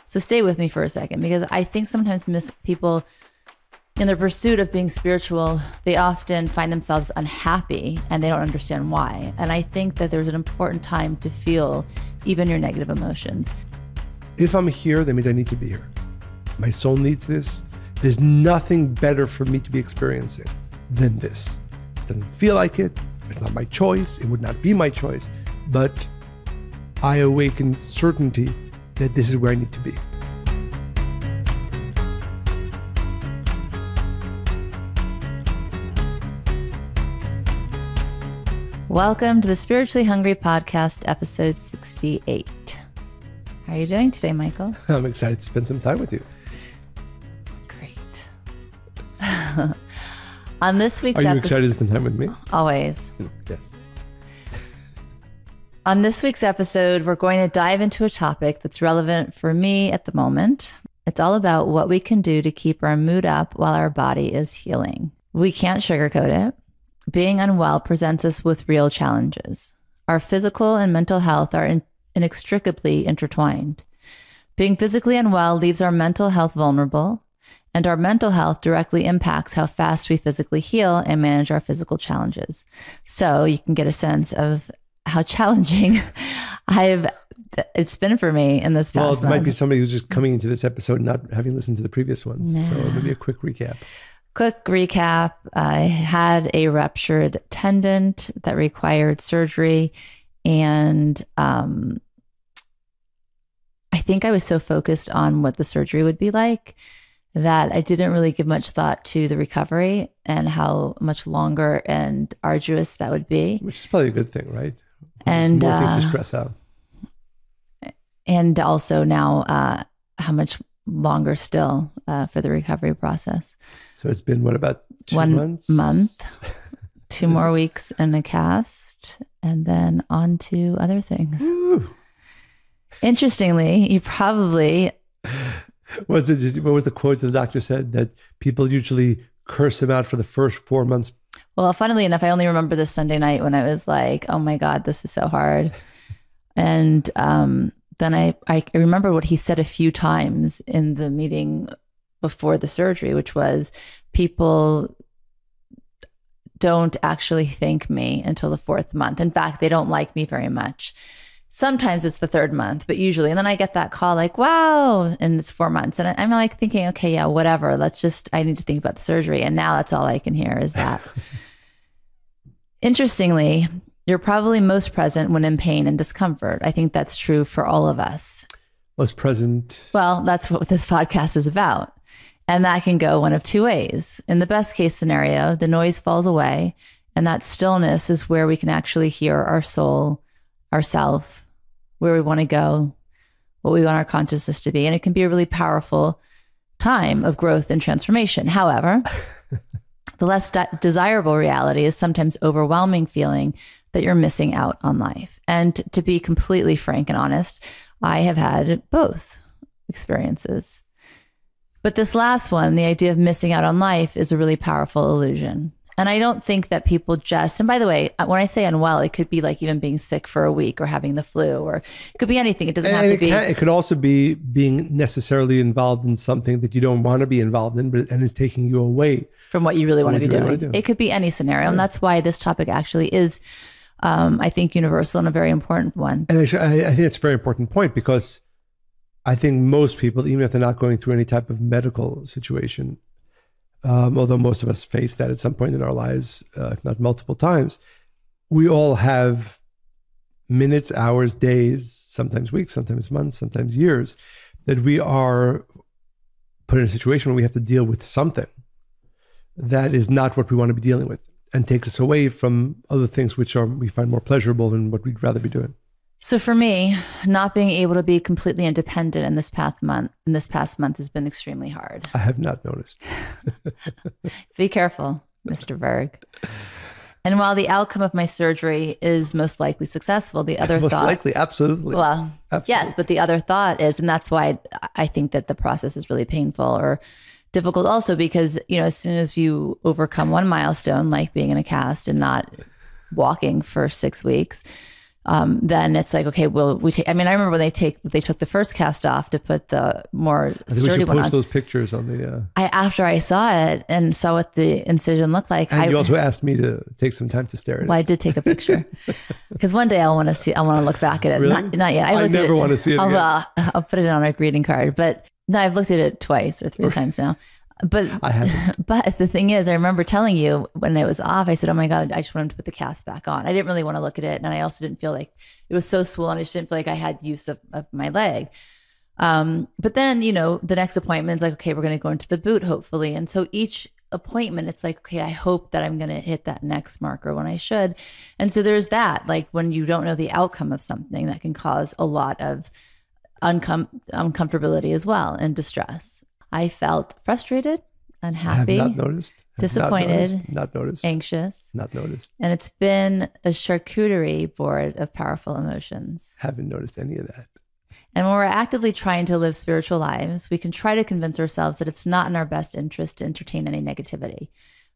So stay with me for a second, because I think sometimes people in their pursuit of being spiritual, they often find themselves unhappy and they don't understand why. And I think that there's an important time to feel even your negative emotions. If I'm here, that means I need to be here. My soul needs this. There's nothing better for me to be experiencing than this. It doesn't feel like it. It's not my choice. It would not be my choice. But I awaken certainty that this is where I need to be. Welcome to the Spiritually Hungry Podcast, episode 68. How are you doing today, Michael? I'm excited to spend some time with you. Great. On this week's episode... Are you episode... excited to spend time with me? Always. Yes. On this week's episode, we're going to dive into a topic that's relevant for me at the moment. It's all about what we can do to keep our mood up while our body is healing. We can't sugarcoat it. Being unwell presents us with real challenges. Our physical and mental health are inextricably intertwined. Being physically unwell leaves our mental health vulnerable, and our mental health directly impacts how fast we physically heal and manage our physical challenges. So you can get a sense of how challenging it's been for me in this past month. Well, it might be somebody who's just coming into this episode not having listened to the previous ones. No. So maybe a quick recap. Quick recap, I had a ruptured tendon that required surgery, and I think I was so focused on what the surgery would be like that I didn't really give much thought to the recovery and how much longer and arduous that would be. Which is probably a good thing, right? And more things to stress out. And also now how much longer still for the recovery process. So it's been, what, about 2 months? 1 month, 2 more weeks in a cast, and then on to other things. Ooh. Interestingly, you probably... What was the quote the doctor said? That people usually curse him out for the first 4 months. Well, funnily enough, I only remember this Sunday night when I was like, oh my God, this is so hard. And then I remember what he said a few times in the meeting before the surgery, which was, people don't actually thank me until the 4th month. In fact, they don't like me very much. Sometimes it's the 3rd month, but usually, and then I get that call like, wow, and it's 4 months. And I'm like thinking, okay, yeah, whatever. I need to think about the surgery. And now that's all I can hear is that. Interestingly, you're probably most present when in pain and discomfort. I think that's true for all of us. Most present. Well, that's what this podcast is about. And that can go one of 2 ways. In the best case scenario, the noise falls away, and that stillness is where we can actually hear our soul, ourself, where we want to go, what we want our consciousness to be. And it can be a really powerful time of growth and transformation. However, the less desirable reality is sometimes overwhelming feeling that you're missing out on life. And to be completely frank and honest, I have had both experiences. But this last one, the idea of missing out on life, is a really powerful illusion. And I don't think that people just, and by the way, when I say unwell, it could be like even being sick for a week or having the flu, or it could be anything. It doesn't have to be. It could also be being necessarily involved in something that you don't want to be involved in, and is taking you away from what you really want to be doing. It could be any scenario. Yeah. And that's why this topic actually is, I think, universal and a very important one. And I think it's a very important point, because I think most people, even if they're not going through any type of medical situation, although most of us face that at some point in our lives, if not multiple times, we all have minutes, hours, days, sometimes weeks, sometimes months, sometimes years, that we are put in a situation where we have to deal with something that is not what we want to be dealing with, and takes us away from other things which we find more pleasurable than what we'd rather be doing. So for me, not being able to be completely independent in this past month has been extremely hard. I have not noticed. Be careful, Mr. Berg. And while the outcome of my surgery is most likely successful, the other most likely, absolutely. Well, absolutely. Yes, but the other thought is, and that's why I think that the process is really painful or difficult also, because, as soon as you overcome one milestone, like being in a cast and not walking for 6 weeks, then it's like, okay, well, we take, I mean, I remember when they took the first cast off to put the more sturdy one on. Post those pictures on the, after I saw it and saw what the incision looked like. And you also asked me to take some time to stare at it. Well, I did take a picture because one day I want to look back at it. Really? Not yet. I never want to see it again. Well, I'll put it on a greeting card, but no, I've looked at it twice or 3 times now. But I haven't. But the thing is, I remember telling you when it was off, I said, oh my God, I just wanted to put the cast back on. I didn't really want to look at it. And I also didn't feel like it was so swollen. I just didn't feel like I had use of my leg. But then, the next appointment is like, okay, we're going to go into the boot, hopefully. And so each appointment, it's like, okay, I hope that I'm going to hit that next marker when I should. And so there's that, like when you don't know the outcome of something, that can cause a lot of uncomfortability as well and distress. I felt frustrated, unhappy, I have not noticed. Disappointed, not noticed, anxious, not noticed. And it's been a charcuterie board of powerful emotions. Haven't noticed any of that. And when we're actively trying to live spiritual lives, we can try to convince ourselves that it's not in our best interest to entertain any negativity.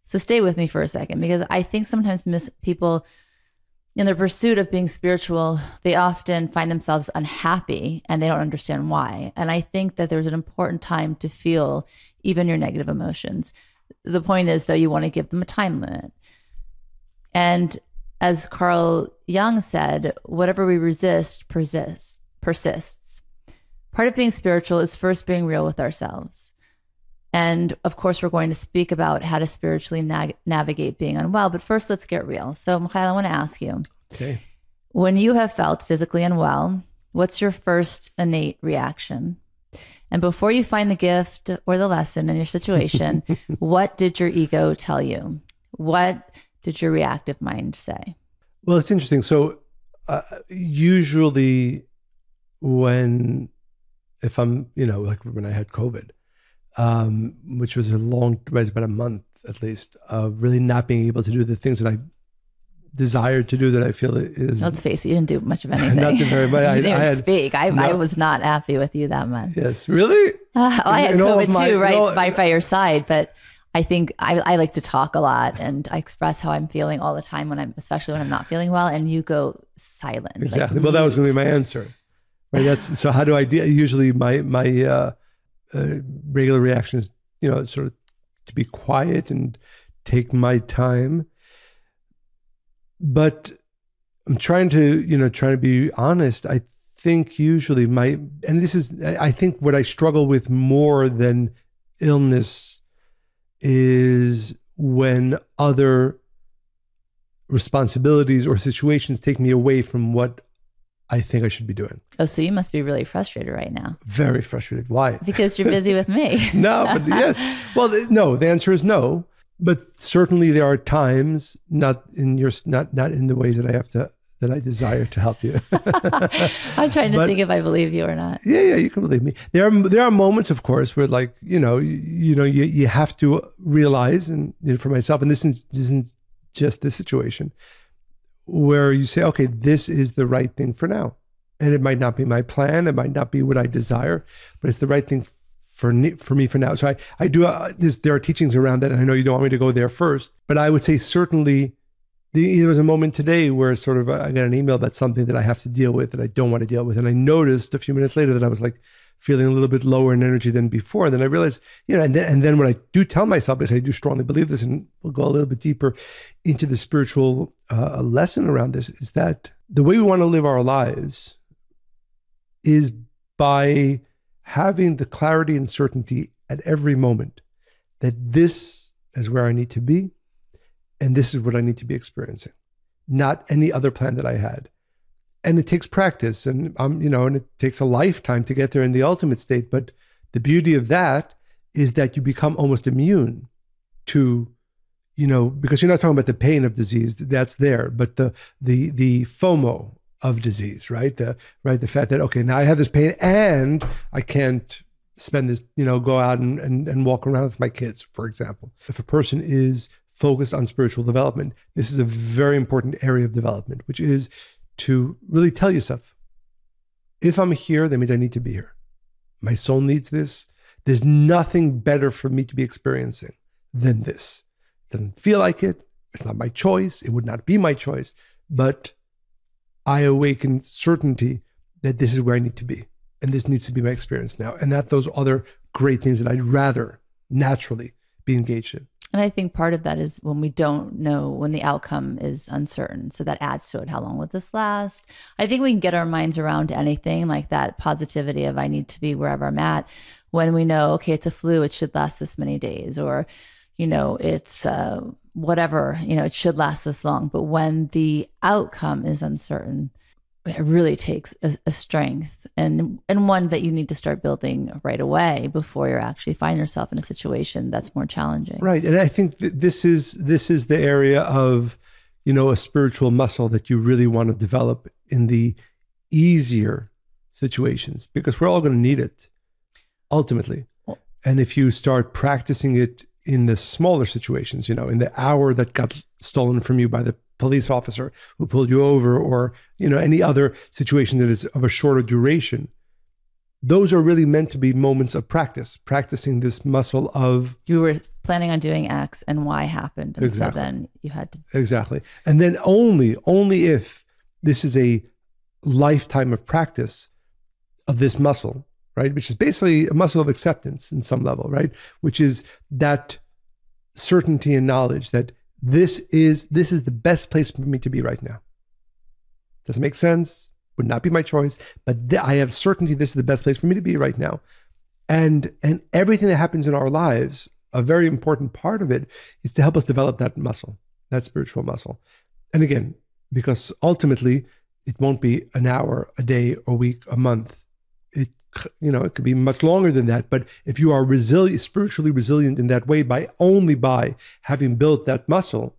So stay with me for a second, because I think sometimes people, in their pursuit of being spiritual, they often find themselves unhappy and they don't understand why. And I think that there's an important time to feel even your negative emotions. The point is, though, you want to give them a time limit. And as Carl Jung said, whatever we resist persists. Part of being spiritual is first being real with ourselves. And of course, we're going to speak about how to spiritually navigate being unwell. But first, let's get real. So, Mikhail, I want to ask you, okay, when you have felt physically unwell, what's your first innate reaction? And before you find the gift or the lesson in your situation, what did your ego tell you? What did your reactive mind say? Well, it's interesting. So usually if I'm, like when I had COVID, which was about a month at least, of really not being able to do the things that I desired to do, that I feel is... Let's face it, you didn't do much of anything. Not very much. You didn't even speak. I was not happy with you that much. Yes, really? I had COVID too, right by your side, but I think I like to talk a lot and I express how I'm feeling all the time especially when I'm not feeling well, and you go silent. Exactly. Like, well, that was going to be my answer. Right. So how do I deal? Usually my regular reaction is, sort of to be quiet and take my time. But I'm trying to be honest. I think usually I think what I struggle with more than illness is when other responsibilities or situations take me away from what I think I should be doing. Oh, so you must be really frustrated right now. Very frustrated. Why? Because you're busy with me. No, but yes. Well, no, the answer is no. But certainly there are times, not in the ways that I desire to help you. I'm trying to think if I believe you or not. Yeah, you can believe me. There are moments, of course, where you have to realize, and for myself, and this isn't just this situation, where you say, okay, this is the right thing for now. And it might not be my plan. It might not be what I desire, but it's the right thing for me for now. So I do, there are teachings around that. And I know you don't want me to go there first, but I would say certainly there was a moment today where sort of I got an email about something that I have to deal with that I don't want to deal with. And I noticed a few minutes later that I was like feeling a little bit lower in energy than before. And then I realized, and then when I do tell myself this, I do strongly believe this, and we'll go a little bit deeper into the spiritual lesson around this, is that the way we want to live our lives is by having the clarity and certainty at every moment that this is where I need to be, and this is what I need to be experiencing, not any other plan that I had. And it takes practice, and and it takes a lifetime to get there in the ultimate state. But the beauty of that is that you become almost immune to, because you're not talking about the pain of disease, that's there, but the FOMO of disease, right? The fact that, okay, now I have this pain and I can't spend this, go out and walk around with my kids, for example. If a person is focused on spiritual development, this is a very important area of development, which is to really tell yourself, if I'm here, that means I need to be here. My soul needs this. There's nothing better for me to be experiencing than this. It doesn't feel like it. It's not my choice. It would not be my choice, but I awaken certainty that this is where I need to be. And this needs to be my experience now. And that those other great things that I'd rather naturally be engaged in. And I think part of that is when we don't know, when the outcome is uncertain. So that adds to it. How long will this last? I think we can get our minds around anything, like that positivity of I need to be wherever I'm at. When we know, okay, it's a flu, it should last this many days, or, it's whatever, it should last this long. But when the outcome is uncertain, it really takes a strength and one that you need to start building right away before you actually find yourself in a situation that's more challenging. Right. And I think this is the area of, a spiritual muscle that you really want to develop in the easier situations, because we're all going to need it ultimately. And if you start practicing it in the smaller situations, in the hour that got stolen from you by the police officer who pulled you over, or, any other situation that is of a shorter duration, those are really meant to be moments of practicing this muscle of... You were planning on doing X and Y happened. And exactly. So then you had to... Exactly. And then only if this is a lifetime of practice of this muscle, right? Which is basically a muscle of acceptance in some level, right? Which is that certainty and knowledge that this is the best place for me to be right now. Doesn't make sense, would not be my choice, but I have certainty this is the best place for me to be right now. And everything that happens in our lives, a very important part of it is to help us develop that muscle, that spiritual muscle. And again, because ultimately it won't be an hour, a day, a week, a month. It could be much longer than that. But if you are resilient, spiritually resilient in that way, by having built that muscle,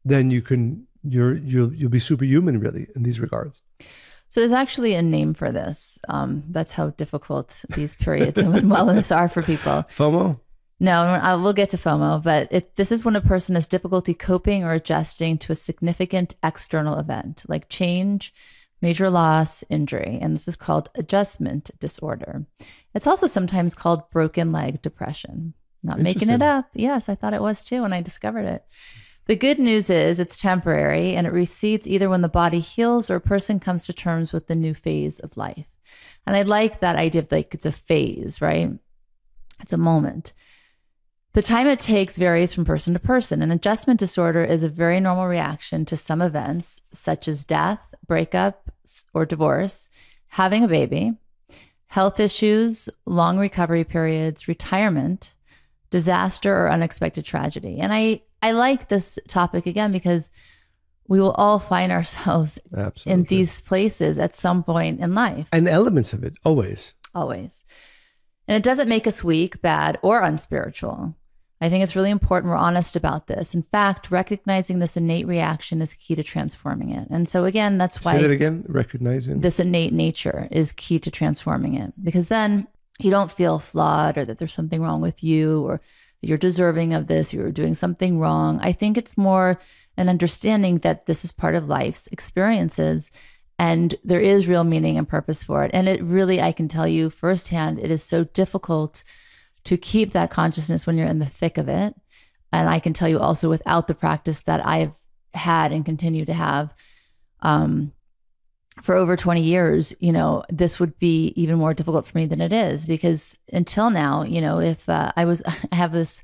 then you'll be superhuman really in these regards. So there's actually a name for this. That's how difficult these periods of wellness are for people. FOMO? No, we'll get to FOMO, but this is when a person has difficulty coping or adjusting to a significant external event like change, major loss, injury, and this is called adjustment disorder. It's also sometimes called broken leg depression. Not making it up. Yes, I thought it was too when I discovered it. The good news is it's temporary and it recedes either when the body heals or a person comes to terms with the new phase of life. And I like that idea of it's a phase, right? It's a moment. The time it takes varies from person to person. An adjustment disorder is a very normal reaction to some events, such as death, breakup, or divorce, having a baby, health issues, long recovery periods, retirement, disaster, or unexpected tragedy. And I like this topic again because we will all find ourselves in these places at some point in life. And elements of it, always. Always. And it doesn't make us weak, bad, or unspiritual. I think it's really important we're honest about this. In fact, recognizing this innate reaction is key to transforming it. And so again, that's why... Say that again, recognizing. This innate nature is key to transforming it. Because then you don't feel flawed or that there's something wrong with you or that you're deserving of this, you're doing something wrong. I think it's more an understanding that this is part of life's experiences and there is real meaning and purpose for it. And it really, I can tell you firsthand, it is so difficult to keep that consciousness when you're in the thick of it. And I can tell you also without the practice that I've had and continue to have for over 20 years, this would be even more difficult for me than it is because until now, if I have this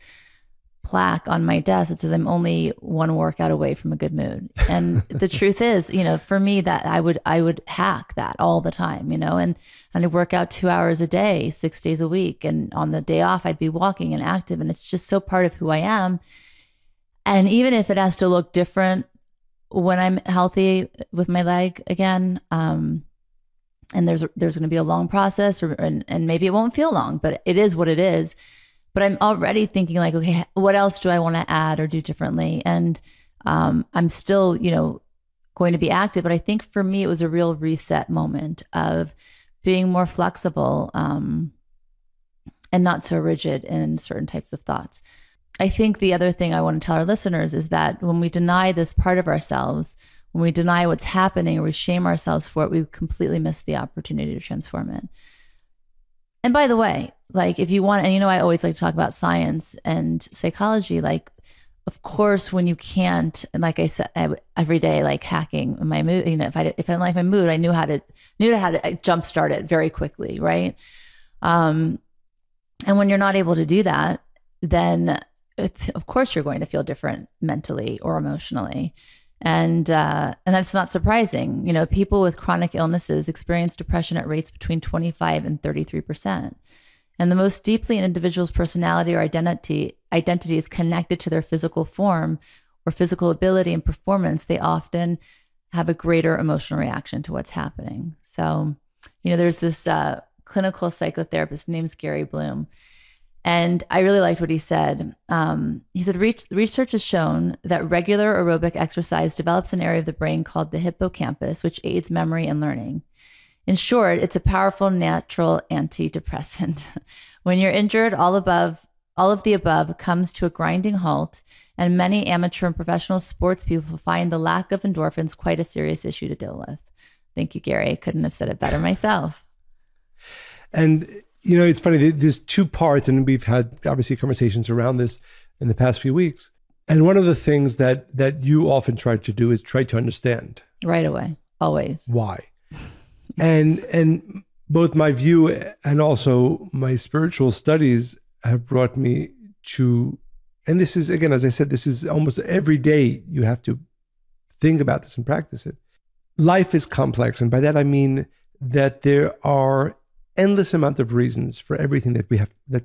plaque on my desk that says I'm only one workout away from a good mood. And the truth is, for me that I would hack that all the time, and I'd work out 2 hours a day, 6 days a week. And on the day off, I'd be walking and active. And it's just so part of who I am. And even if it has to look different when I'm healthy with my leg again, and there's going to be a long process and maybe it won't feel long, but it is what it is. But I'm already thinking like, okay, what else do I want to add or do differently? And I'm still, going to be active. But I think for me, it was a real reset moment of being more flexible and not so rigid in certain types of thoughts. I think the other thing I want to tell our listeners is that when we deny this part of ourselves, when we deny what's happening or we shame ourselves for it, we completely miss the opportunity to transform it. And by the way, like if you want, and I always like to talk about science and psychology, like of course, when you can't, and like I said, every day, like hacking my mood, if I didn't like my mood, I knew how to jumpstart it very quickly. Right. And when you're not able to do that, then of course you're going to feel different mentally or emotionally. And that's not surprising. People with chronic illnesses experience depression at rates between 25 and 33%. And the most deeply an individual's personality or identity is connected to their physical form or physical ability and performance, they often have a greater emotional reaction to what's happening. So, there's this clinical psychotherapist, his name's Gary Bloom. And I really liked what he said. He said, research has shown that regular aerobic exercise develops an area of the brain called the hippocampus, which aids memory and learning. In short, it's a powerful natural antidepressant. When you're injured, all of the above comes to a grinding halt, and many amateur and professional sports people find the lack of endorphins quite a serious issue to deal with. Thank you, Gary. I couldn't have said it better myself. And, it's funny, there's two parts, and we've had obviously conversations around this in the past few weeks. And one of the things that you often try to do is try to understand. Right away, always. Why? And both my view and also my spiritual studies have brought me to, and this is, again, as I said, this is almost every day you have to think about this and practice it. Life is complex. And by that, I mean that there are endless amount of reasons for everything that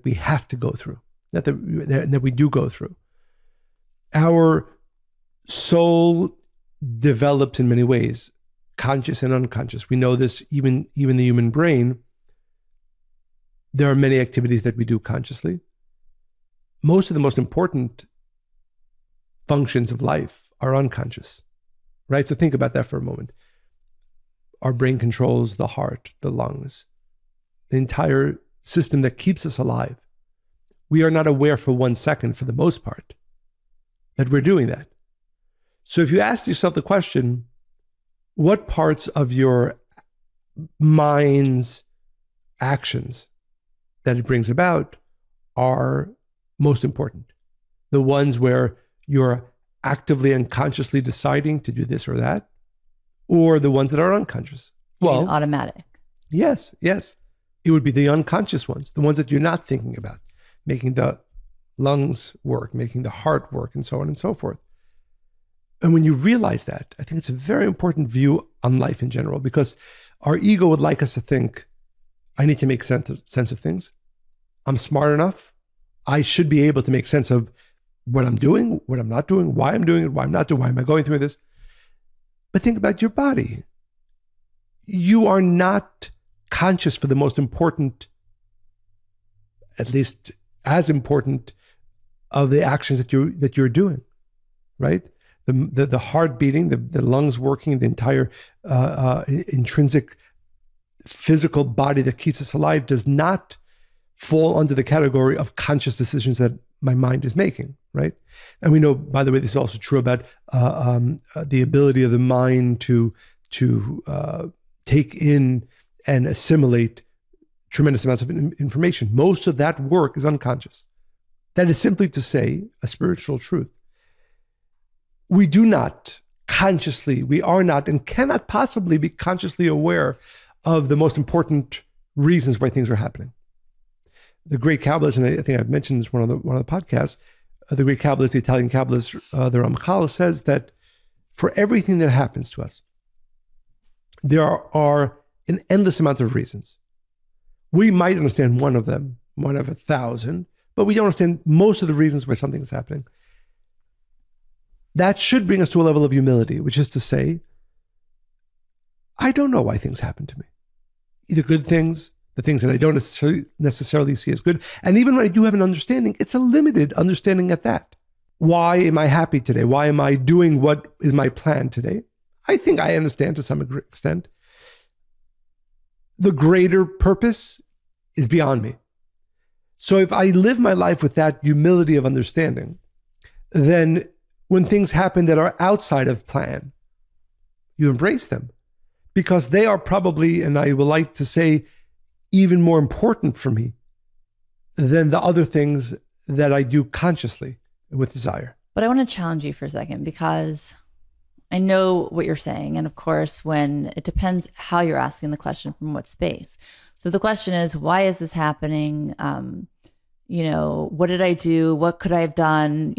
we have to go through, that we do go through. Our soul develops in many ways, conscious and unconscious. We know this, even the human brain. There are many activities that we do consciously. Most of the most important functions of life are unconscious, right? So think about that for a moment. Our brain controls the heart, the lungs, the entire system that keeps us alive. We are not aware for 1 second, for the most part, that we're doing that. So if you ask yourself the question, what parts of your mind's actions that it brings about are most important? The ones where you're actively and consciously deciding to do this or that, or the ones that are unconscious? Well, automatic. Yes. It would be the unconscious ones, the ones that you're not thinking about, making the lungs work, making the heart work, and so on and so forth. And when you realize that, I think it's a very important view on life in general, because our ego would like us to think, I need to make sense of things. I'm smart enough. I should be able to make sense of what I'm doing, what I'm not doing, why I'm doing it, why I'm not doing it, why am I going through this? But think about your body. You are not conscious for the most important, at least as important, of the actions that you're doing, right? The heart beating, the lungs working, the entire intrinsic physical body that keeps us alive does not fall under the category of conscious decisions that my mind is making, right? And we know, by the way, this is also true about the ability of the mind to take in and assimilate tremendous amounts of information. Most of that work is unconscious. That is simply to say a spiritual truth. We do not consciously, we are not and cannot possibly be consciously aware of the most important reasons why things are happening. The great Kabbalist, and I think I've mentioned this one of the podcasts, the great Kabbalist, the Italian Kabbalist, the Ramchal, says that for everything that happens to us, there are an endless amount of reasons. We might understand one of them, one of 1,000, but we don't understand most of the reasons why something is happening. That should bring us to a level of humility, which is to say, I don't know why things happen to me. Either good things, the things that I don't necessarily see as good. And even when I do have an understanding, it's a limited understanding at that. Why am I happy today? Why am I doing what is my plan today? I think I understand to some extent. The greater purpose is beyond me. So if I live my life with that humility of understanding, then when things happen that are outside of plan, you embrace them, because they are probably, and I would like to say, even more important for me than the other things that I do consciously with desire. But I want to challenge you for a second, because I know what you're saying. And of course, when it depends how you're asking the question, from what space. So the question is, why is this happening? What did I do? What could I have done?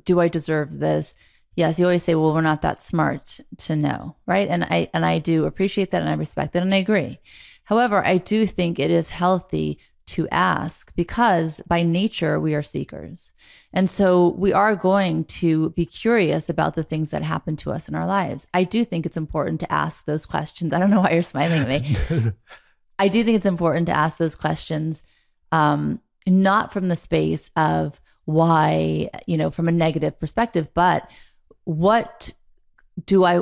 Do I deserve this? Yes, you always say, well, we're not that smart to know, right? And I do appreciate that, and I respect that, and I agree. However, I do think it is healthy to ask, because by nature we are seekers. And so we are going to be curious about the things that happen to us in our lives. I do think it's important to ask those questions. I don't know why you're smiling at me. I do think it's important to ask those questions, not from the space of why, from a negative perspective, but what do I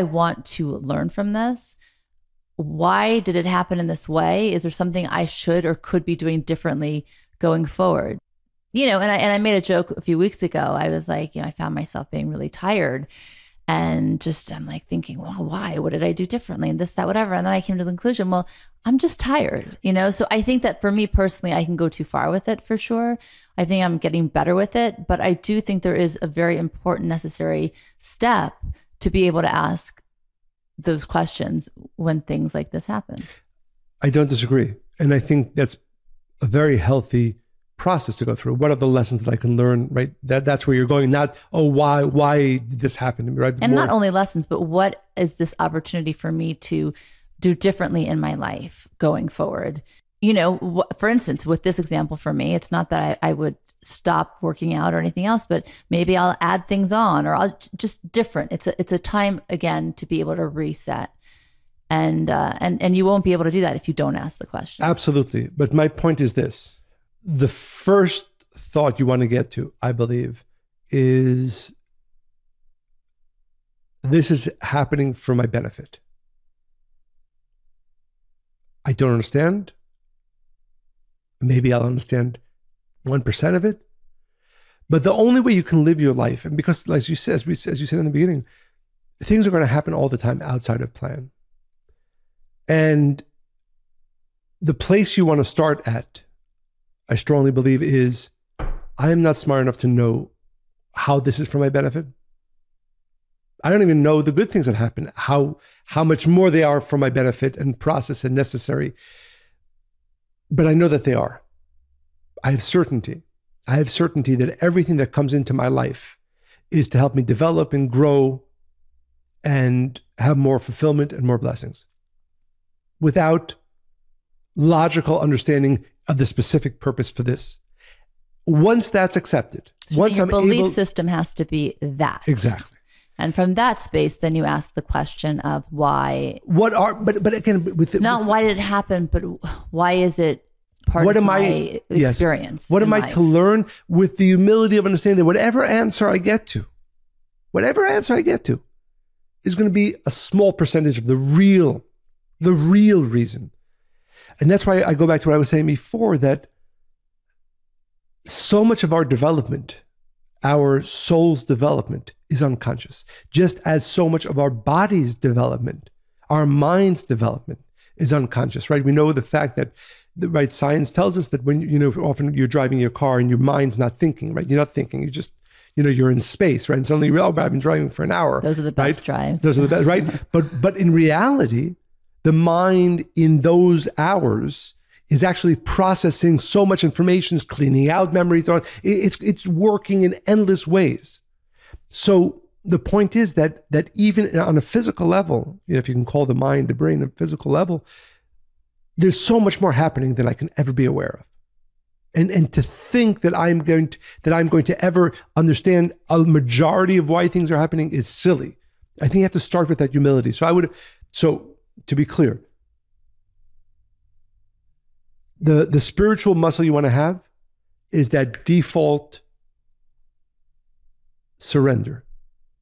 want to learn from this? Why did it happen in this way? Is there something I should or could be doing differently going forward? And I made a joke a few weeks ago. I was like, I found myself being really tired, and I'm like thinking, well, why? What did I do differently? And this, that, whatever. And then I came to the conclusion, well, I'm just tired, So I think that for me personally, I can go too far with it for sure. I think I'm getting better with it, but I do think there is a very important, necessary step to be able to ask those questions when things like this happen. I don't disagree. And I think that's a very healthy process to go through. What are the lessons that I can learn, right? That's where you're going, not, why did this happen to me, right? And not only lessons, but what is this opportunity for me to do differently in my life going forward? For instance, with this example for me, it's not that I would stop working out or anything else, but maybe I'll add things on, or I'll just different. It's a time again to be able to reset, and you won't be able to do that if you don't ask the question. Absolutely. But my point is this: the first thought you want to get to, I believe, is this is happening for my benefit. I don't understand. Maybe I'll understand 1% of it. But the only way you can live your life, and because as you said in the beginning, things are going to happen all the time outside of plan. And the place you want to start at, I strongly believe, is I am not smart enough to know how this is for my benefit. I don't even know the good things that happen, how much more they are for my benefit and process and necessary. But I know that they are. I have certainty. I have certainty that everything that comes into my life is to help me develop and grow and have more fulfillment and more blessings, without logical understanding of the specific purpose for this. Once that's accepted, so once your belief system has to be that. Exactly. And from that space, then you ask the question of why. But again, not why did it happen, but why is it part of my experience? What am I to learn, with the humility of understanding that whatever answer I get to is going to be a small percentage of the real reason. And that's why I go back to what I was saying before, that so much of our development, our soul's development, is unconscious, just as so much of our body's development, our mind's development, is unconscious, right? We know the fact that, right, science tells us that when, often you're driving your car and your mind's not thinking, right? You're not thinking, you just, you're in space, right? And suddenly you're, I've been driving for an hour. Those are the best drives. Those are the best, right? But in reality, the mind in those hours is actually processing so much information, cleaning out memories. It's working in endless ways. So the point is that even on a physical level, if you can call the mind, the brain, a physical level, there's so much more happening than I can ever be aware of. And to think that I'm going to ever understand a majority of why things are happening is silly. I think you have to start with that humility. So to be clear, the spiritual muscle you want to have is that default surrender.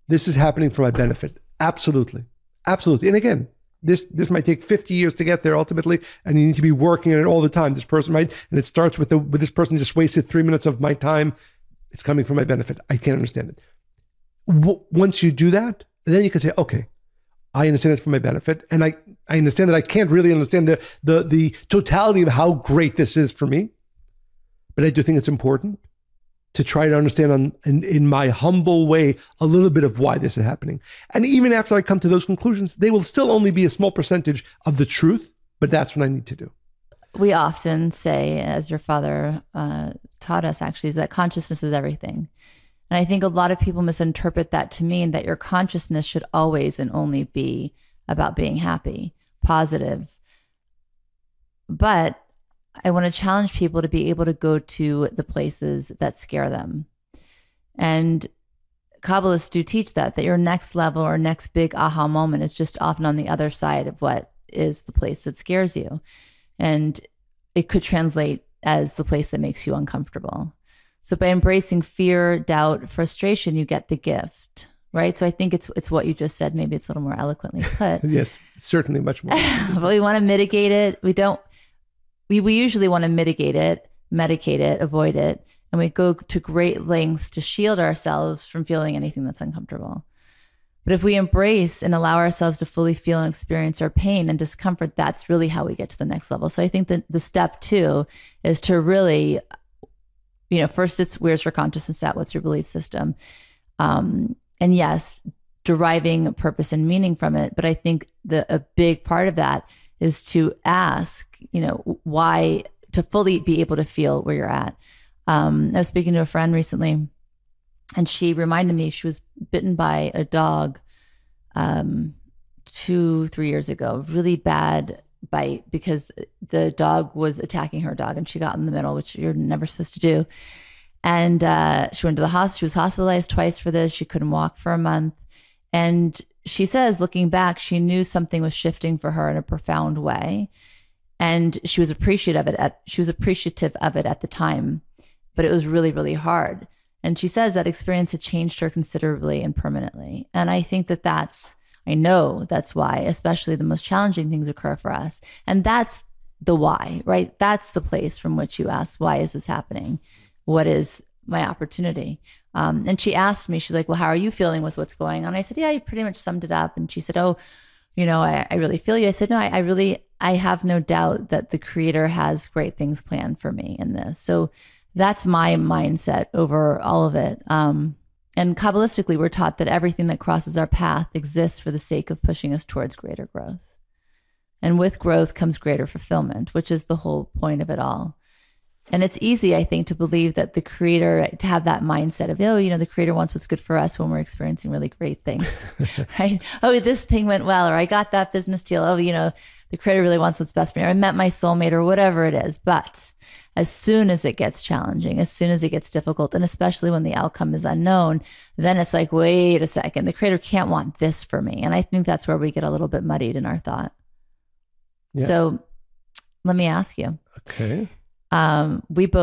This is happening for my benefit. Absolutely. Absolutely. And again, this might take 50 years to get there ultimately, and you need to be working on it all the time. This person might, and it starts with this person just wasted 3 minutes of my time. It's coming for my benefit. I can't understand it. Once you do that, then you can say, okay, I understand it's for my benefit, and I understand that I can't really understand the totality of how great this is for me, but I do think it's important. to try to understand in my humble way a little bit of why this is happening. And even after I come to those conclusions, they will still only be a small percentage of the truth, but that's what I need to do. We often say, as your father taught us actually, is that consciousness is everything. And I think a lot of people misinterpret that to mean that your consciousness should always and only be about being happy, positive. But I want to challenge people to be able to go to the places that scare them. And Kabbalists do teach that your next level or next big aha moment is just often on the other side of what is the place that scares you. And it could translate as the place that makes you uncomfortable. So by embracing fear, doubt, frustration, you get the gift, right? So I think it's what you just said. Maybe it's a little more eloquently put. Yes, certainly much more. But we want to mitigate it. We usually want to mitigate it, medicate it, avoid it. And we go to great lengths to shield ourselves from feeling anything that's uncomfortable. But if we embrace and allow ourselves to fully feel and experience our pain and discomfort, that's really how we get to the next level. So I think that the step 2 is to really, first it's where's your consciousness at? What's your belief system? And yes, deriving purpose and meaning from it. But I think a big part of that is to ask, why, to fully be able to feel where you're at. I was speaking to a friend recently, and she reminded me she was bitten by a dog 2-3 years ago, really bad bite because the dog was attacking her dog and she got in the middle, which you're never supposed to do. And she went to the hospital. She was hospitalized twice for this. She couldn't walk for a month. And she says, looking back, she knew something was shifting for her in a profound way. And she was appreciative of it at the time, but it was really, really hard. And she says that experience had changed her considerably and permanently. And I think I know that's why, especially the most challenging things occur for us. And that's the why, right? That's the place from which you ask, why is this happening? What is my opportunity? And she asked me, she's like, well, how are you feeling with what's going on? I said, yeah, you pretty much summed it up. And she said, oh, I really feel you. I said, no, I have no doubt that the Creator has great things planned for me in this. So that's my mindset over all of it. And Kabbalistically, we're taught that everything that crosses our path exists for the sake of pushing us towards greater growth. And with growth comes greater fulfillment, which is the whole point of it all. And it's easy, I think, to believe that the Creator, to have that mindset of, the Creator wants what's good for us when we're experiencing really great things, right? Oh, this thing went well, or I got that business deal. Oh, the Creator really wants what's best for me, or I met my soulmate, or whatever it is. But as soon as it gets challenging, as soon as it gets difficult, and especially when the outcome is unknown, then it's like, wait a second, the Creator can't want this for me. And I think that's where we get a little bit muddied in our thought. Yeah. So let me ask you. Okay. We've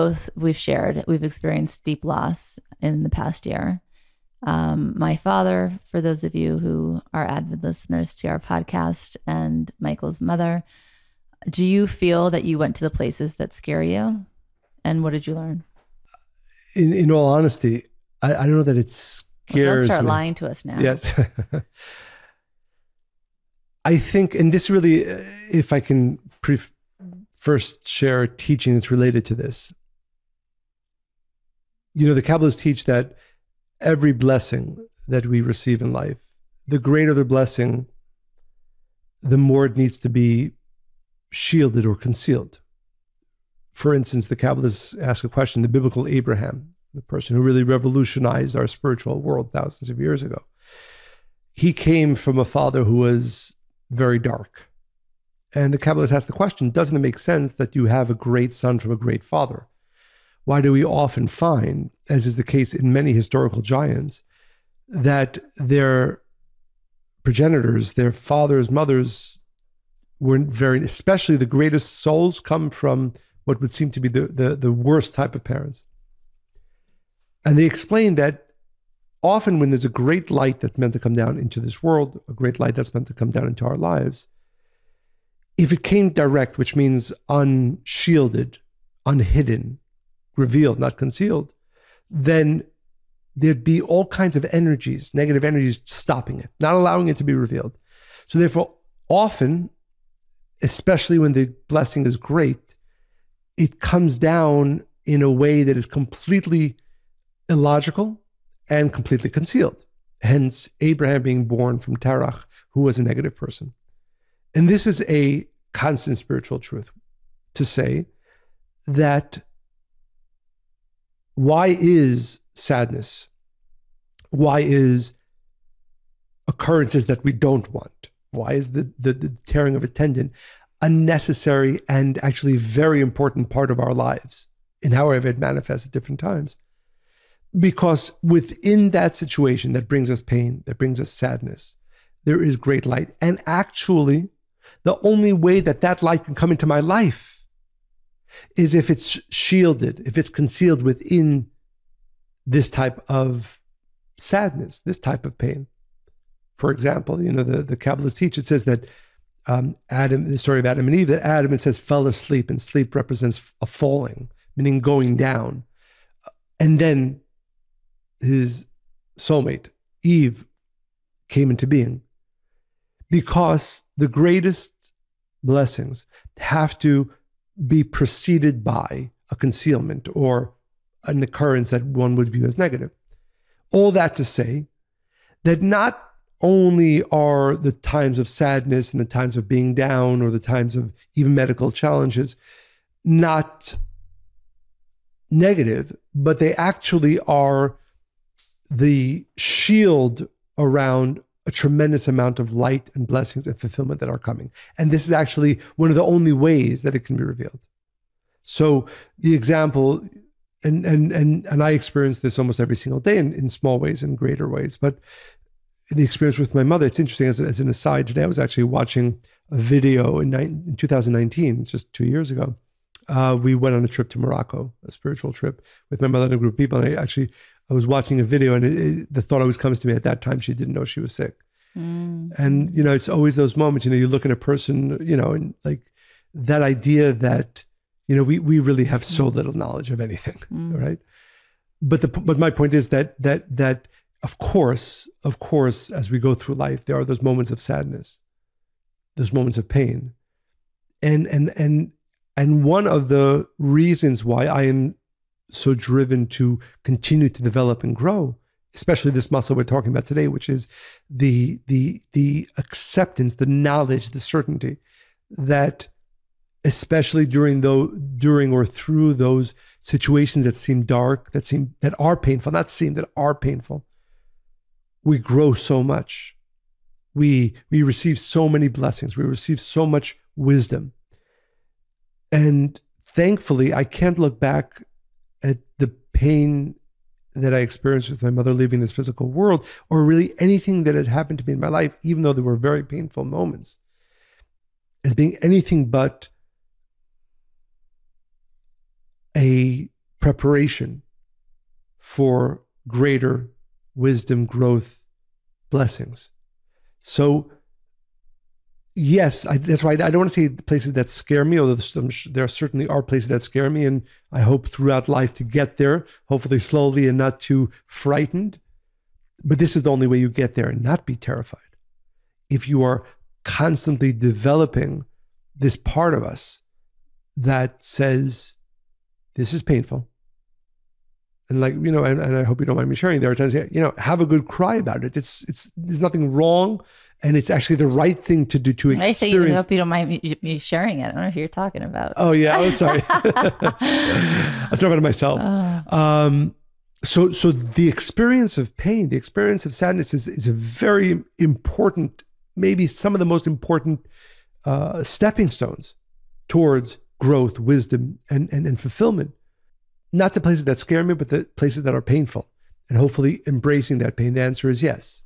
experienced deep loss in the past year. My father, for those of you who are avid listeners to our podcast, and Michael's mother. Do you feel that you went to the places that scare you? And what did you learn? In all honesty, I don't know that it scares don't start me. Lying to us now. Yes. I think, and this really, if I can first share a teaching that's related to this. The Kabbalists teach that every blessing that we receive in life, the greater the blessing, the more it needs to be shielded or concealed. For instance, the Kabbalists ask a question, the biblical Abraham, the person who really revolutionized our spiritual world thousands of years ago. He came from a father who was very dark. And the Kabbalists ask the question, doesn't it make sense that you have a great son from a great father? Why do we often find, as is the case in many historical giants, that their progenitors, their fathers, mothers, were very, especially the greatest souls, come from what would seem to be the worst type of parents? And they explain that often when there's a great light that's meant to come down into this world, a great light that's meant to come down into our lives, if it came direct, which means unshielded, unhidden, revealed, not concealed, then there'd be all kinds of energies, negative energies, stopping it, not allowing it to be revealed. So therefore, often, especially when the blessing is great, it comes down in a way that is completely illogical and completely concealed. Hence, Abraham being born from Terach, who was a negative person. And this is a constant spiritual truth to say that why is sadness? Why is occurrences that we don't want? Why is the tearing of a tendon a necessary and actually very important part of our lives in however it manifests at different times? Because within that situation that brings us pain, that brings us sadness, there is great light. And actually, the only way that that light can come into my life is if it's shielded, if it's concealed within this type of sadness, this type of pain. For example, the Kabbalists teach, it says that the story of Adam and Eve, that Adam, it says, fell asleep, and sleep represents a falling, meaning going down. And then his soulmate, Eve, came into being. Because the greatest blessings have to be preceded by a concealment or an occurrence that one would view as negative. All that to say that not only are the times of sadness and the times of being down or the times of even medical challenges not negative, but they actually are the shield around a tremendous amount of light and blessings and fulfillment that are coming. And this is actually one of the only ways that it can be revealed. So the example, and I experience this almost every single day in small ways and greater ways, but the experience with my mother, it's interesting as an aside, today I was actually watching a video in 2019, just 2 years ago. We went on a trip to Morocco, a spiritual trip with my mother and a group of people. And I was watching a video, and the thought always comes to me, at that time, she didn't know she was sick. Mm. And, it's always those moments, you look at a person, and like that idea that, we really have so little knowledge of anything, right? But my point is that of course, as we go through life, there are those moments of sadness, those moments of pain. And one of the reasons why I am so driven to continue to develop and grow, especially this muscle we're talking about today, which is the acceptance, the knowledge, the certainty that especially during or through those situations that seem dark, that are painful, that are painful, we grow so much. We receive so many blessings. We receive so much wisdom. And thankfully, I can't look back at the pain that I experienced with my mother leaving this physical world, or really anything that has happened to me in my life, even though there were very painful moments, as being anything but a preparation for greater wisdom, growth, blessings. So yes, that's why I don't want to say places that scare me, although there certainly are places that scare me, and I hope throughout life to get there, hopefully slowly and not too frightened. But this is the only way you get there and not be terrified. If you are constantly developing this part of us that says, this is painful. And and I hope you don't mind me sharing, there are times, have a good cry about it. There's nothing wrong. And it's actually the right thing to do, to experience. I say you hope you don't mind me sharing it. I don't know who you're talking about. Oh, yeah. Oh, sorry. I'm talking about myself. So the experience of pain, the experience of sadness is a very important, maybe some of the most important stepping stones towards growth, wisdom, and fulfillment. Not the places that scare me, but the places that are painful. And hopefully embracing that pain. The answer is yes.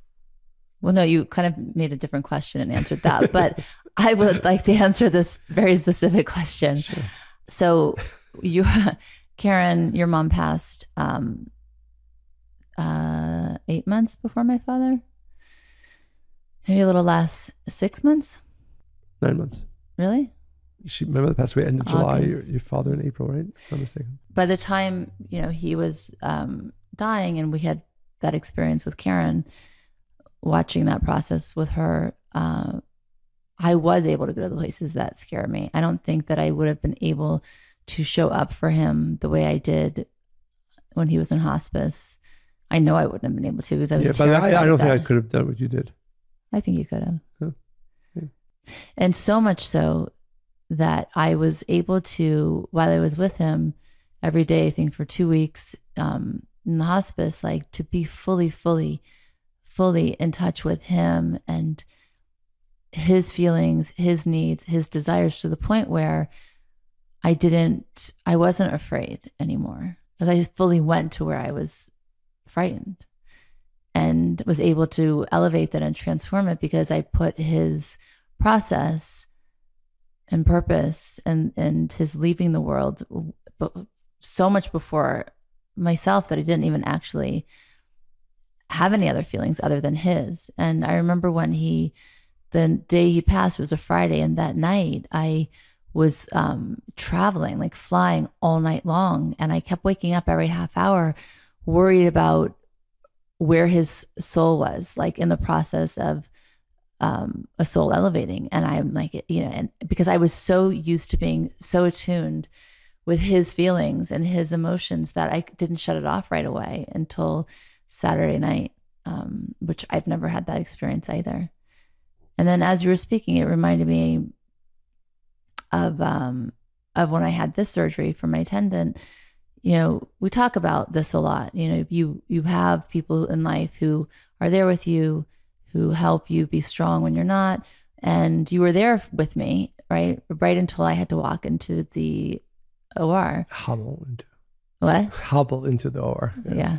Well, no, you kind of made a different question and answered that, but I would like to answer this very specific question. Sure. So Karen, your mom passed 8 months before my father? Maybe a little less, 6 months? 9 months. Really? My mother passed away end of July, your father in April, right? If I'm not mistaken. By the time, he was dying and we had that experience with Karen, watching that process with her, I was able to go to the places that scare me. I don't think that I would have been able to show up for him the way I did when he was in hospice. I know I wouldn't have been able to because I was but terrified. I don't of think I that. could have done what you did. I think you could have. Huh. Yeah. And so much so that I was able to, while I was with him every day, I think for 2 weeks in the hospice, like to be fully in touch with him and his feelings, his needs, his desires, to the point where I wasn't afraid anymore, because I fully went to where I was frightened, and was able to elevate that and transform it, because I put his process and purpose and his leaving the world so much before myself that I didn't even actually have any other feelings other than his. And I remember when the day he passed, it was a Friday, and that night I was traveling, like flying all night long, and I kept waking up every half hour worried about where his soul was, like in the process of a soul elevating. And I'm like, and because I was so used to being so attuned with his feelings and his emotions that I didn't shut it off right away until Saturday night, which I've never had that experience either. And then as you were speaking, it reminded me of when I had this surgery for my tendon. We talk about this a lot. You have people in life who are there with you, who help you be strong when you're not. And you were there with me, right until I had to walk into the OR. Hobble into the OR. Yeah.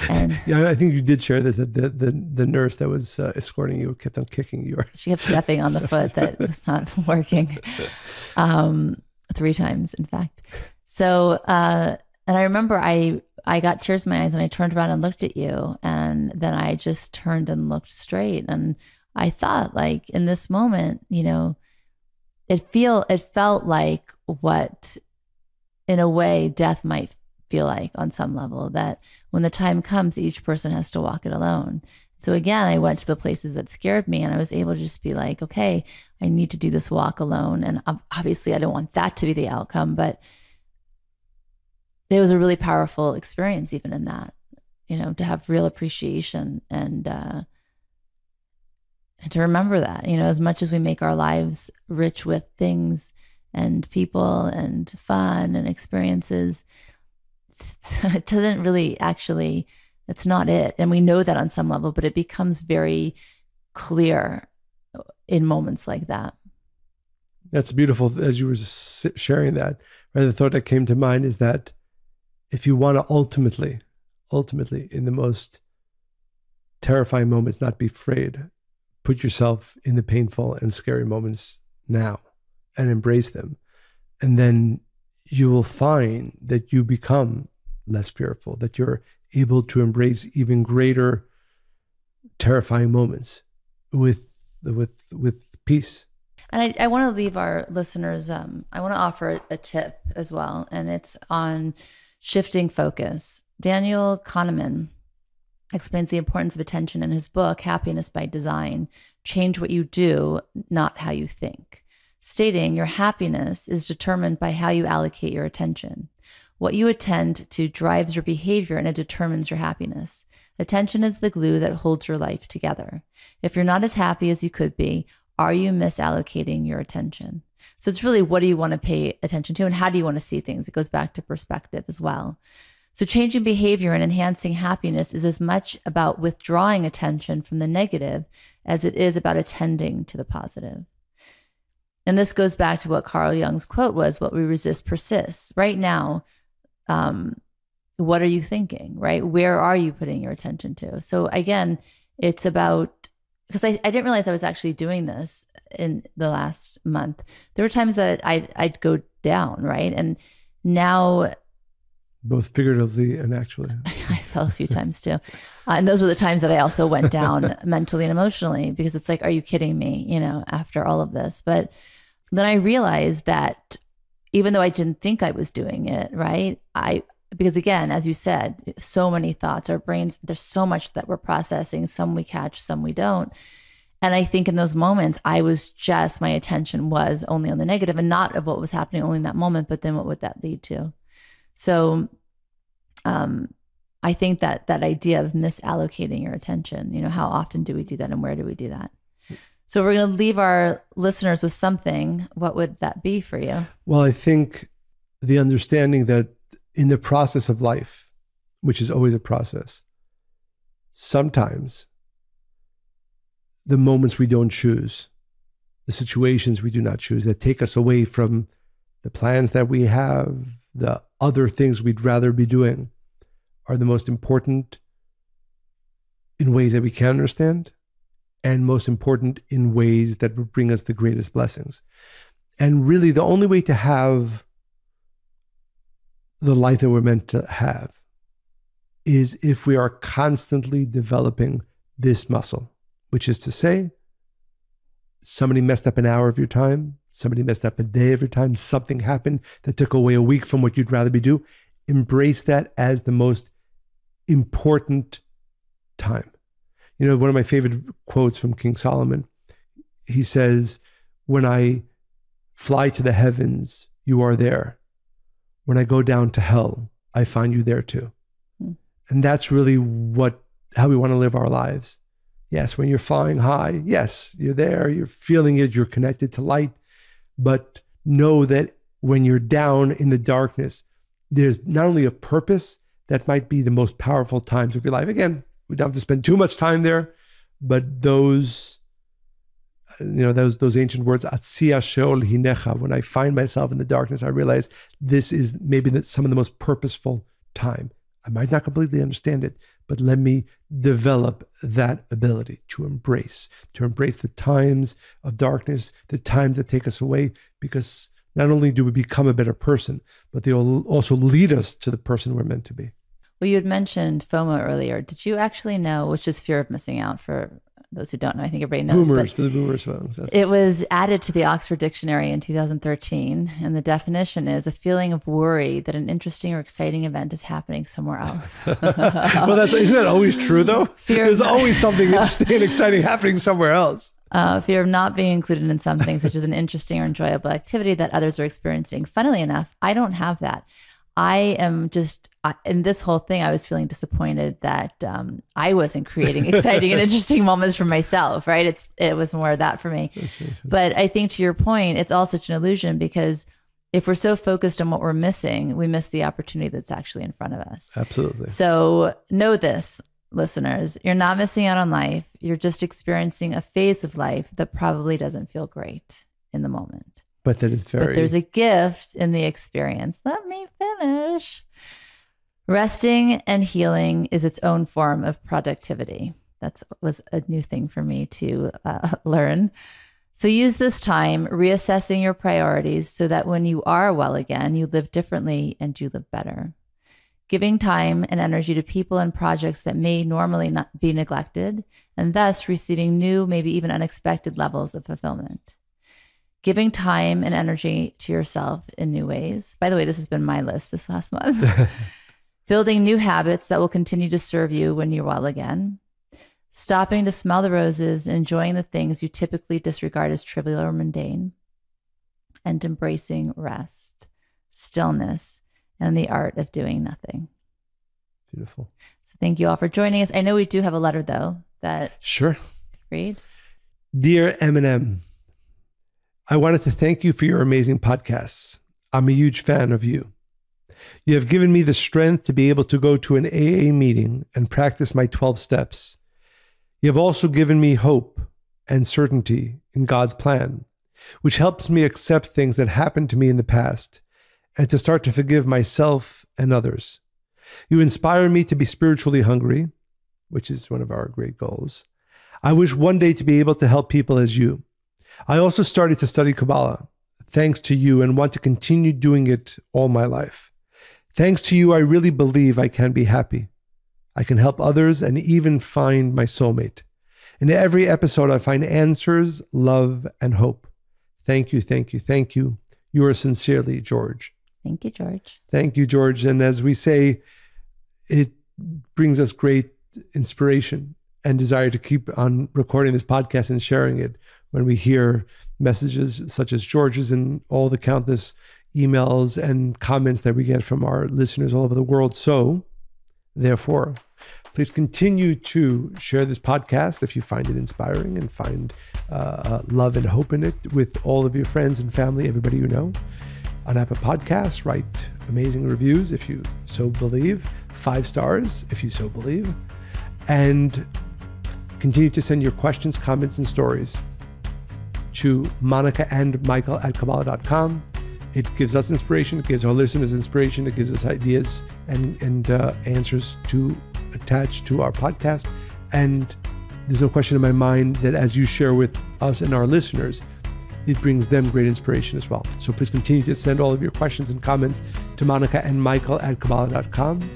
And I think you did share that the nurse that was escorting you kept on kicking you. She kept stepping on the foot that was not working, 3 times, in fact. So, and I remember I got tears in my eyes, and I turned around and looked at you, and then I just turned and looked straight. And I thought, like, in this moment, it felt like what, in a way, death might feel like on some level, that when the time comes, each person has to walk it alone. So again, I went to the places that scared me, and I was able to just be like, okay, I need to do this walk alone. And obviously I don't want that to be the outcome, but it was a really powerful experience, even in that, to have real appreciation and to remember that, as much as we make our lives rich with things and people and fun and experiences, it doesn't really actually, it's not it. And we know that on some level, but it becomes very clear in moments like that. That's beautiful. As you were sharing that, right, the thought that came to mind is that if you want to ultimately, in the most terrifying moments, not be afraid, put yourself in the painful and scary moments now and embrace them. And then you will find that you become less fearful, that you're able to embrace even greater terrifying moments with peace. And I want to leave our listeners, I want to offer a tip as well, and it's on shifting focus. Daniel Kahneman explains the importance of attention in his book, Happiness by Design, Change What You Do, Not How You Think, stating your happiness is determined by how you allocate your attention. What you attend to drives your behavior, and it determines your happiness. Attention is the glue that holds your life together. If you're not as happy as you could be, are you misallocating your attention? So it's really, what do you want to pay attention to, and how do you want to see things? It goes back to perspective as well. So changing behavior and enhancing happiness is as much about withdrawing attention from the negative as it is about attending to the positive. And this goes back to what Carl Jung's quote was, what we resist persists. Right now, what are you thinking, right? Where are you putting your attention to? So again, it's about, because I didn't realize I was actually doing this in the last month. There were times that I'd go down, right? And now, both figuratively and actually. I fell a few times too. And those were the times that I also went down mentally and emotionally, because it's like, are you kidding me? After all of this. But then I realized that even though I didn't think I was doing it, right? Because again, as you said, so many thoughts, our brains, there's so much that we're processing. Some we catch, some we don't. And I think in those moments, my attention was only on the negative and not of what was happening only in that moment, but then what would that lead to? So I think that idea of misallocating your attention, how often do we do that and where do we do that? So we're going to leave our listeners with something. What would that be for you? Well, I think the understanding that in the process of life, which is always a process, sometimes the moments we don't choose, the situations we do not choose that take us away from the plans that we have, the other things we'd rather be doing, are the most important in ways that we can understand, and most important in ways that would bring us the greatest blessings. And really, the only way to have the life that we're meant to have is if we are constantly developing this muscle, which is to say, somebody messed up an hour of your time, somebody messed up a day of your time, something happened that took away a week from what you'd rather be doing. Embrace that as the most important time. One of my favorite quotes from King Solomon, he says, "When I fly to the heavens, you are there. When I go down to hell, I find you there too." And that's really how we want to live our lives. Yes, when you're flying high, yes, you're there, you're feeling it, you're connected to light. But know that when you're down in the darkness, there's not only a purpose that might be the most powerful times of your life. Again, we don't have to spend too much time there, but those ancient words, Atzia Sheol Hinecha, when I find myself in the darkness, I realize this is maybe some of the most purposeful time. I might not completely understand it, but let me develop that ability to embrace the times of darkness, the times that take us away, because not only do we become a better person, but they will also lead us to the person we're meant to be. Well, you had mentioned FOMO earlier. Did you actually know, which is fear of missing out for those who don't know? I think everybody knows. Boomers, for the boomers. Yes. It was added to the Oxford Dictionary in 2013. And the definition is a feeling of worry that an interesting or exciting event is happening somewhere else. Well, isn't that always true, though? There's always something interesting and exciting happening somewhere else. Fear of not being included in something, such as an interesting or enjoyable activity that others are experiencing. Funnily enough, I don't have that. I am just, in this whole thing, I was feeling disappointed that I wasn't creating exciting and interesting moments for myself, right? It was more of that for me. But I think to your point, it's all such an illusion, because if we're so focused on what we're missing, we miss the opportunity that's actually in front of us. Absolutely. So know this, listeners, you're not missing out on life. You're just experiencing a phase of life that probably doesn't feel great in the moment. But that is But there's a gift in the experience. Let me finish. Resting and healing is its own form of productivity. That was a new thing for me to learn. So use this time reassessing your priorities so that when you are well again, you live differently and you live better. Giving time and energy to people and projects that may normally not be neglected, and thus receiving new, maybe even unexpected levels of fulfillment. Giving time and energy to yourself in new ways. By the way, this has been my list this last month. Building new habits that will continue to serve you when you're well again. Stopping to smell the roses, enjoying the things you typically disregard as trivial or mundane. And embracing rest, stillness, and the art of doing nothing. Beautiful. So thank you all for joining us. I know we do have a letter, though, that Sure. Read. Dear Eminem, I wanted to thank you for your amazing podcasts. I'm a huge fan of you. You have given me the strength to be able to go to an AA meeting and practice my 12 steps. You have also given me hope and certainty in God's plan, which helps me accept things that happened to me in the past and to start to forgive myself and others. You inspire me to be spiritually hungry, which is one of our great goals. I wish one day to be able to help people as you. I also started to study Kabbalah, thanks to you, and want to continue doing it all my life. Thanks to you, I really believe I can be happy. I can help others and even find my soulmate. In every episode, I find answers, love, and hope. Thank you, thank you, thank you. Yours sincerely, George. Thank you, George. Thank you, George. And as we say, it brings us great inspiration and desire to keep on recording this podcast and sharing it when we hear messages such as George's and all the countless emails and comments that we get from our listeners all over the world. So Therefore, please continue to share this podcast if you find it inspiring and find love and hope in it with all of your friends and family, everybody you know. On Apple Podcasts, write amazing reviews if you so believe, 5 stars if you so believe, and continue to send your questions, comments, and stories to Monica and Michael at Kabbalah.com. It gives us inspiration. It gives our listeners inspiration. It gives us ideas and answers to attach to our podcast. And there's no question in my mind that as you share with us and our listeners, it brings them great inspiration as well. So please continue to send all of your questions and comments to Monica and Michael at Kabbalah.com.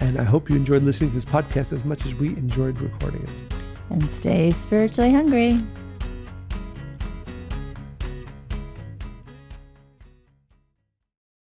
And I hope you enjoyed listening to this podcast as much as we enjoyed recording it. And stay spiritually hungry.